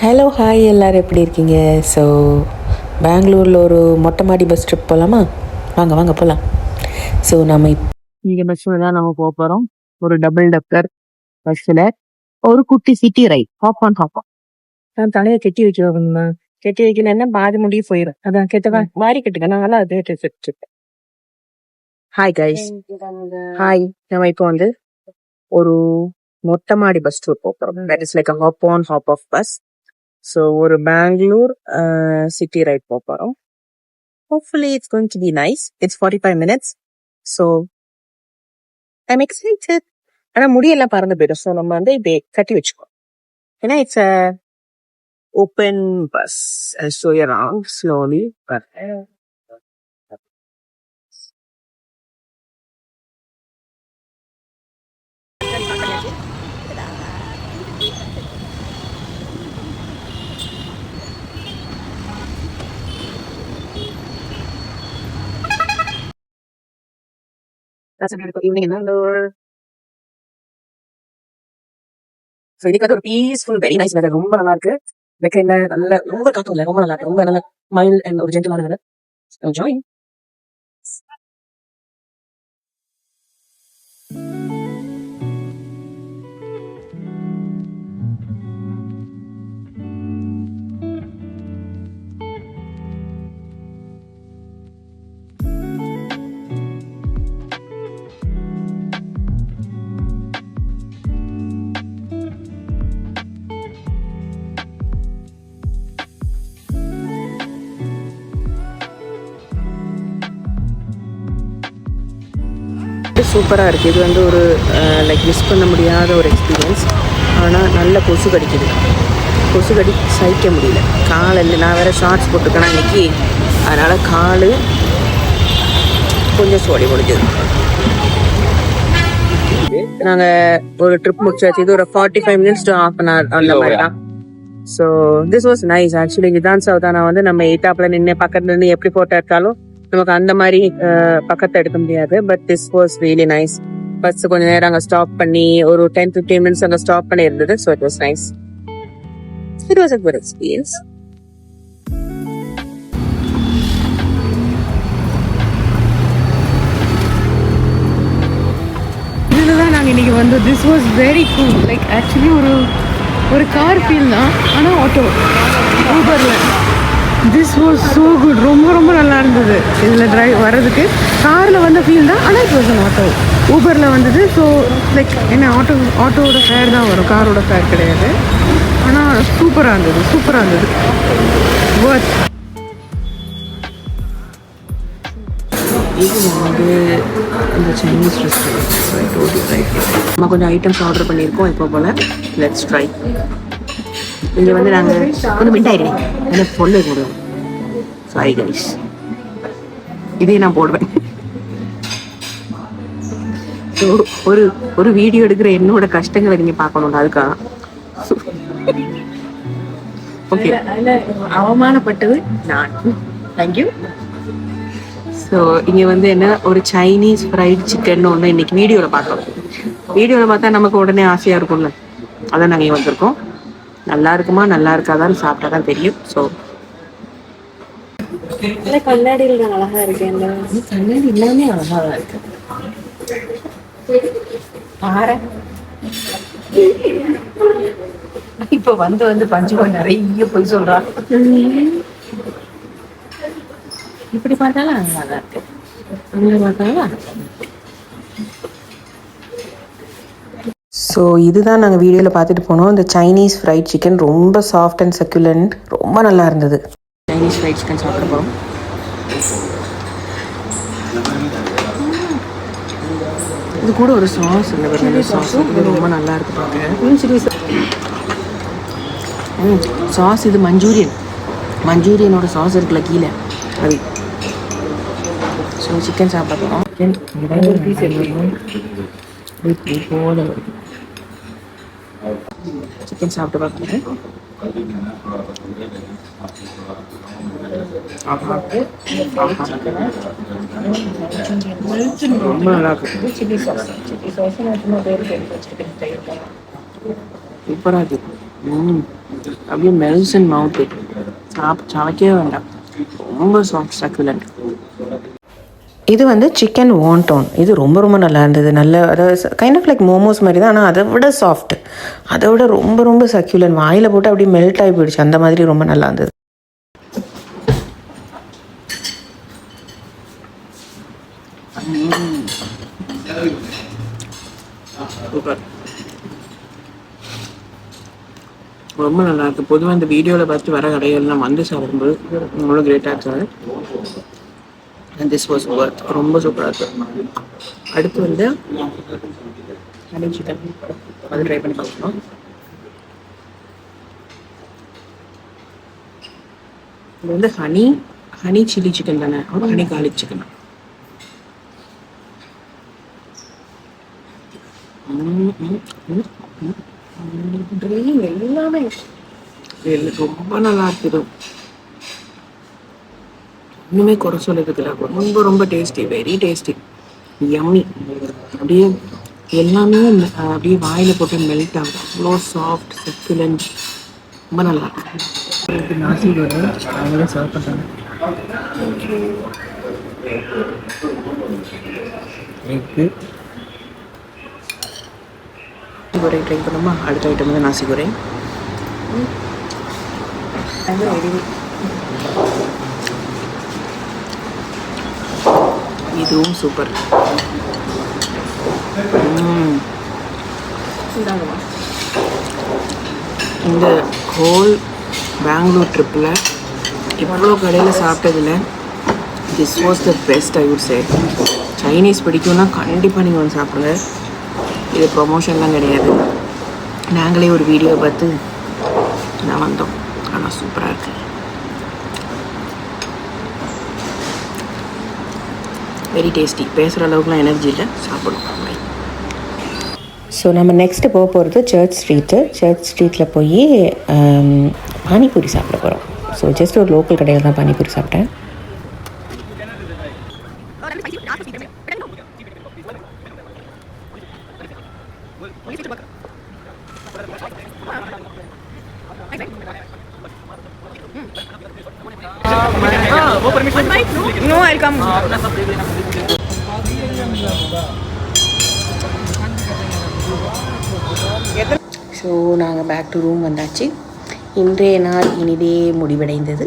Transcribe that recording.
Hello hi எல்லோரும் எப்படி இருக்கீங்க? ஸோ பெங்களூரில் ஒரு மொட்டை மாடி பஸ் ட்ரிப் போகலாமா? வாங்க வாங்க போகலாம். ஸோ நம்ம இங்கே பஸ்ஸில் தான் நம்ம போக போகிறோம். ஒரு டபுள் டக்கர் பஸ்ஸில் ஒரு குட்டி சிட்டி ரைட். ஹாப் நான் தலையை கெட்டி வைக்கிறோம். கெட்டி வைக்கலன்னா பாதி முடிய போயிடும். அதான் கெட்டவா மாறி கட்டுங்க. நாங்களாம் அதே வச்சுருக்கேன். Hi guys, hi. நம்ம இப்போ வந்து ஒரு மொட்டை மாடி பஸ் டூர் போகிறோம். That is like a hop on hop off bus. So ஒரு பெங்களூர் சிட்டி ரைட் போகிறோம். Hopefully it's going to be nice. It's 45 minutes. So I'm excited. ஆனா முடியெல்லாம் பறந்து போயிடும். ஸோ நம்ம வந்து இப்படி கட்டி வச்சுக்கோ. ஏன்னா it's a open bus. I'll show you around slowly. But that's a beautiful evening in Bangalore. So இதுக்கு வந்து ஒரு பீஸ்ஃபுல் வெரி நைஸ் வெதர். ரொம்ப நல்லா இருக்கு. வெக்கையில நல்ல ரொம்ப காத்தும் இல்லை, ரொம்ப நல்லா இருக்கு. ரொம்ப நல்ல மைல்ட் அண்ட் ஒரு ஜென்டிலான வெதர். என்ஜாய். சூப்பராக இருக்குது. இது வந்து ஒரு லைக் மிஸ் பண்ண முடியாத ஒரு எக்ஸ்பீரியன்ஸ். ஆனால் நல்ல கொசு கடிக்குது. கொசு கடி சகிக்க முடியல. காலில் நான் வேறு ஷார்ட்ஸ் போட்டிருக்கேன்னா இன்னைக்கு, அதனால் கால் கொஞ்சம் சோடி முடிஞ்சது. நாங்கள் ஒரு ட்ரிப் முடிச்சாச்சு. இது ஒரு 45 minutes to half an hour அந்த மாதிரி தான். So this was nice. Actually விதான் சவுதானா வந்து நம்ம எய்தாப்பில் நின்று பக்கத்துல நின்று எப்படி ஃபோட்டோ எடுத்தாலும் நமக்கு அந்த மாதிரி பக்கத்தை எடுக்க முடியாது. But this was really nice. Bus கொஞ்ச நேரம் அங்கே ஸ்டாப் பண்ணி ஒரு 10-15 minutes அங்கே ஸ்டாப் பண்ணி இருந்தது. So it was nice. It was a good experience. இதுதான் நாங்கள் இன்னைக்கு வந்து this was very cool. Like actually ஒரு கார் ஃபீல் தான், ஆனால் ஆட்டோ ஊபரில். This was so good. ரொம்ப ரொம்ப நல்லா இருந்தது இதில் ட்ரைவ் வர்றதுக்கு. காரில் வந்த ஃபீல் தான், ஆனால் இட் வாஸ் அன் ஆட்டோ. ஊபரில் வந்தது. ஸோ லைக் என்ன ஆட்டோவோட ஃபேர் தான் வரும், காரோட ஃபேர் கிடையாது. ஆனால் சூப்பராக இருந்தது, சூப்பராக இருந்தது. வாட்ச் இது வந்து இந்த சைனீஸ் ரெஸ்டாரண்ட். நம்ம கொஞ்சம் ஐட்டம்ஸ் ஆர்டர் பண்ணியிருக்கோம் இப்போ போல். Let's try. இங்கே வந்து நாங்கள் கொஞ்சம் மின்ட் ஆகிடுவேன். எனக்கு சொல்ல முடியும். சாரி கைஸ், இதே நான் போடுவேன். ஸோ ஒரு வீடியோ எடுக்கிற என்னோட கஷ்டங்களை நீங்கள் பார்க்கணும். அதுக்காக ஓகே. அவமானப்பட்டது நான். தேங்க்யூ. ஸோ இங்கே வந்து என்ன ஒரு சைனீஸ் ஃப்ரைட் சிக்கன் ஒன்று இன்னைக்கு வீடியோவில் பார்த்தோம். வீடியோவில் பார்த்தா நமக்கு உடனே ஆசையாக இருக்கும்ல, அதான் நாங்கள் இங்கே வந்திருக்கோம். நல்லா இருக்குமா நல்லா இருக்காதான்னு சாப்பிட்டா தான் தெரியும். ஸோ கண்ணாடியில் அழகா இருக்கு. கண்ணாடி எல்லாமே அழகாக தான் இருக்கு. இப்போ வந்து பஞ்சுவன் நிறைய போய் சொல்றா. இப்படி பார்த்தாலும் நல்லா தான் இருக்கு. அங்கே பார்த்தாலும். ஸோ இதுதான் நாங்கள் வீடியோவில் பார்த்துட்டு போனோம். இந்த சைனீஸ் ஃப்ரைட் சிக்கன் ரொம்ப சாஃப்ட் அண்ட் சக்யூலண்ட், ரொம்ப நல்லா இருந்தது. சைனீஸ் ஃப்ரைட் சிக்கன் சாப்பிட போகிறோம். இது கூட ஒரு சாஸ் இல்லை, ஒரு சாஸ். இது ரொம்ப நல்லா இருக்கு பார்க்க. சாஸ் இது மஞ்சூரியனோட சாஸ் இருக்குல்ல கீழே, அது. ஸோ சிக்கன் சாப்பிட போகிறோம். ஒரு பீஸ் எடுக்கணும். போல சிக்கன் சாப்பிட்டு பார்க்குறேன். ரொம்ப நல்லா இருக்கு. சூப்பராக இருக்கு. அப்படியே மெல்ஸ் இன் மவுத்து. சமைக்கவே வேண்டாம், ரொம்ப சாஃப்ட் சக்குலண்ட். இது வந்து சிக்கன் வாண்டான். இது ரொம்ப ரொம்ப நல்லா இருந்தது. நல்ல அதாவது கைண்ட் ஆஃப் லைக் மோமோஸ் மாதிரி தான், ஆனால் அதை விட சாஃப்ட், அதை விட ரொம்ப ரொம்ப சக்யூலன். வாயில் போட்டு அப்படியே மெல்ட் ஆகி போயிடுச்சு, அந்த மாதிரி ரொம்ப நல்லா இருந்தது. சூப்பர், ரொம்ப நல்லா இருக்கு. பொதுவாக இந்த வீடியோவில் பார்த்து வர கடைகள்லாம் வந்து சாப்பிடும்போது ரொம்ப கிரேட்டாக இருக்காது. அண்ட் திஸ் வாஸ் ஒர்த், ரொம்ப சூப்பராக இருக்கு. அடுத்து வந்து ஹனி சிக்கன், அது ட்ரை பண்ணி பார்க்கணும். இது வந்து ஹனி சில்லி சிக்கன் தானே, ஹனி கார்லிக் சிக்கன். எல்லாமே ரொம்ப நல்லா இருக்குது. இன்னுமே குறை சொல்லுறதுல ரொம்ப ரொம்ப டேஸ்டி, வெரி டேஸ்டி, யம்மி. அப்படியே எல்லாமே அப்படியே வாயில் போட்டு மெல்ட் ஆகும், அவ்வளோ சாஃப்ட் சக்குலண்ட், ரொம்ப நல்லா இருக்கு. நாசி கோரை அவங்களே சர்வ் பண்ணுறாங்க. எக்கு கோரை ட்ரை பண்ணுமா? அடுத்த ஐட்டம் வந்து நாசி கோரை. இதுவும் சூப்பர். இந்த ஹோல் பெங்களூர் ட்ரிப்பில் இவ்வளோ கடையில் சாப்பிட்டதில்ல, this was the best I would say. Chinese பிடிக்கும்னா கண்டிப்பாக நீங்கள் வந்து சாப்பிடுங்க. இது ப்ரொமோஷன்லாம் கிடையாது, நாங்களே ஒரு வீடியோ பார்த்து நான் வந்தோம். ஆனால் சூப்பராக இருக்குது, வெரி டேஸ்டி. பேசுகிற அளவுக்குலாம் எனர்ஜி இல்லை, சாப்பிடணும். ஸோ நம்ம நெக்ஸ்ட்டு போக போகிறது சர்ச் ஸ்ட்ரீட்டில் போய் பானிபூரி சாப்பிட போகிறோம். ஸோ ஜஸ்ட் ஒரு லோக்கல் கடையில் தான் பானிபூரி சாப்பிட்டேன். No, I'll come. ஸோ நாங்கள் பேக் டு ரூம் வந்தாச்சு. இன்றைய நாள் இனிதே முடிவடைந்தது.